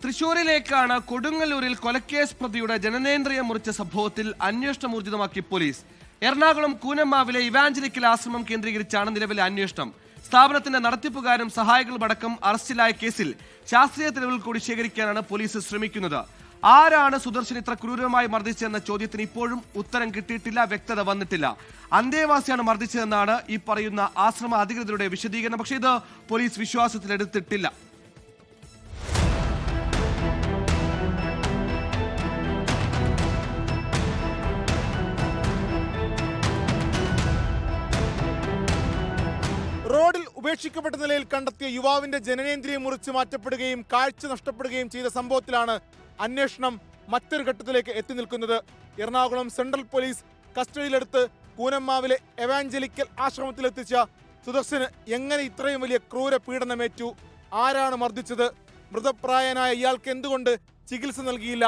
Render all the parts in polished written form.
തൃശൂരിലേക്കാണ് കൊടുങ്ങല്ലൂരിൽ കൊലക്കേസ് പ്രതിയുടെ ജനനേന്ദ്രിയം മുറിച്ച സംഭവത്തിൽ അന്വേഷണം ഊർജിതമാക്കി പോലീസ്. എറണാകുളം കൂനമ്മാവിലെ ഇവാഞ്ചലിക്കൽ ആശ്രമം കേന്ദ്രീകരിച്ചാണ് നിലവിലെ അന്വേഷണം. സ്ഥാപനത്തിന്റെ നടത്തിപ്പുകാരും സഹായികളും അടക്കം അറസ്റ്റിലായ കേസിൽ ശാസ്ത്രീയ തെളിവുകൾ കൂടി ശേഖരിക്കാനാണ് പോലീസ് ശ്രമിക്കുന്നത്. ആരാണ് സുദർശൻ ഇത്ര ക്രൂരമായി മർദ്ദിച്ചതെന്ന ചോദ്യത്തിന് ഇപ്പോഴും ഉത്തരം കിട്ടിയിട്ടില്ല, വ്യക്തത വന്നിട്ടില്ല. അന്തേവാസിയാണ് മർദ്ദിച്ചതെന്നാണ് ഈ പറയുന്ന ആശ്രമ അധികൃതരുടെ വിശദീകരണം. പക്ഷേ ഇത് പോലീസ് വിശ്വാസത്തിലെടുത്തിട്ടില്ല. റോഡിൽ ഉപേക്ഷിക്കപ്പെട്ട നിലയിൽ കണ്ടെത്തിയ യുവാവിന്റെ ജനനേന്ദ്രിയം മുറിച്ച് മാറ്റപ്പെടുകയും കാഴ്ച നഷ്ടപ്പെടുകയും ചെയ്ത സംഭവത്തിലാണ് അന്വേഷണം മറ്റൊരു ഘട്ടത്തിലേക്ക് എത്തി നിൽക്കുന്നത്. എറണാകുളം സെൻട്രൽ പോലീസ് കസ്റ്റഡിയിലെടുത്ത് കൂനമ്മാവിലെ എവാഞ്ചലിക്കൽ ആശ്രമത്തിലെത്തിച്ച സുദർശന് എങ്ങനെ ഇത്രയും വലിയ ക്രൂര പീഡനമേറ്റു? ആരാണ് മർദ്ദിച്ചത്? മൃതപ്രായനായ ഇയാൾക്ക് എന്തുകൊണ്ട് ചികിത്സ നൽകിയില്ല?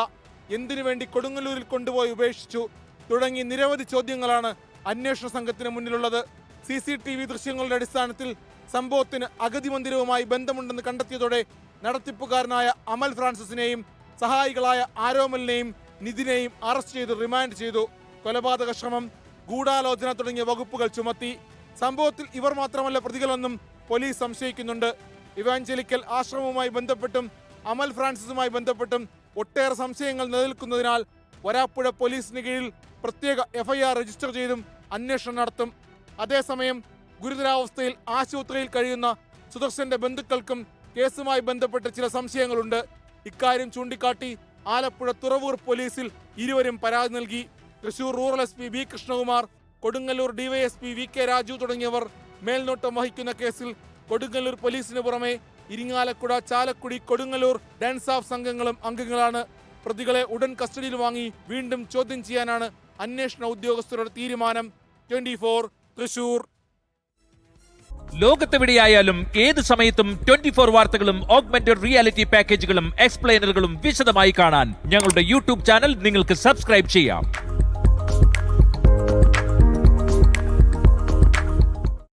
എന്തിനു വേണ്ടി കൊടുങ്ങല്ലൂരിൽ കൊണ്ടുപോയി ഉപേക്ഷിച്ചു? തുടങ്ങി നിരവധി ചോദ്യങ്ങളാണ് അന്വേഷണ സംഘത്തിന് മുന്നിലുള്ളത്. CCTV ദൃശ്യങ്ങളുടെ അടിസ്ഥാനത്തിൽ സംഭവത്തിന് അഗതി മന്ദിരവുമായി ബന്ധമുണ്ടെന്ന് കണ്ടെത്തിയതോടെ നടത്തിപ്പുകാരനായ അമൽ ഫ്രാൻസിസിനെയും സഹായികളായ ആരോമലിനെയും നിതിനെയും അറസ്റ്റ് ചെയ്ത് റിമാൻഡ് ചെയ്തു. കൊലപാതക ശ്രമം, ഗൂഢാലോചന തുടങ്ങിയ വകുപ്പുകൾ ചുമത്തി. സംഭവത്തിൽ ഇവർ മാത്രമല്ല പ്രതികളെന്നും പോലീസ് സംശയിക്കുന്നുണ്ട്. ഇവാഞ്ചലിക്കൽ ആശ്രമവുമായി ബന്ധപ്പെട്ടും അമൽ ഫ്രാൻസിസുമായി ബന്ധപ്പെട്ടും ഒട്ടേറെ സംശയങ്ങൾ നിലനിൽക്കുന്നതിനാൽ വരാപ്പുഴ പോലീസിന് കീഴിൽ പ്രത്യേക FIR രജിസ്റ്റർ ചെയ്തും അന്വേഷണം നടത്തും. അതേസമയം ഗുരുതരാവസ്ഥയിൽ ആശുപത്രിയിൽ കഴിയുന്ന സുദർശന്റെ ബന്ധുക്കൾക്കും കേസുമായി ബന്ധപ്പെട്ട് ചില സംശയങ്ങളുണ്ട്. ഇക്കാര്യം ചൂണ്ടിക്കാട്ടി ആലപ്പുഴ തുറവൂർ പോലീസിൽ ഇരുവരും പരാതി നൽകി. Thrissur rural SP B Krishnakumar, Kodungallur DYSP VK Raju തുടങ്ങിയവർ മേൽനോട്ടം വഹിക്കുന്ന കേസിൽ കൊടുങ്ങല്ലൂർ പോലീസിന് പുറമെ ഇരിങ്ങാലക്കുട, ചാലക്കുടി, കൊടുങ്ങല്ലൂർ ഡാൻസ് ഓഫ് സംഘങ്ങളും അംഗങ്ങളാണ്. പ്രതികളെ ഉടൻ കസ്റ്റഡിയിൽ വാങ്ങി വീണ്ടും ചോദ്യം ചെയ്യാനാണ് അന്വേഷണ ഉദ്യോഗസ്ഥരുടെ തീരുമാനം. 24 തൃശൂർ. ലോകത്തെവിടെയായാലും ഏത് സമയത്തും 24 വാർത്തകളും ഓഗ്മെന്റഡ് റിയാലിറ്റി പാക്കേജുകളും എക്സ്പ്ലെയിനറുകളും വിശദമായി കാണാൻ ഞങ്ങളുടെ YouTube ചാനൽ നിങ്ങൾക്ക് സബ്സ്ക്രൈബ് ചെയ്യാം.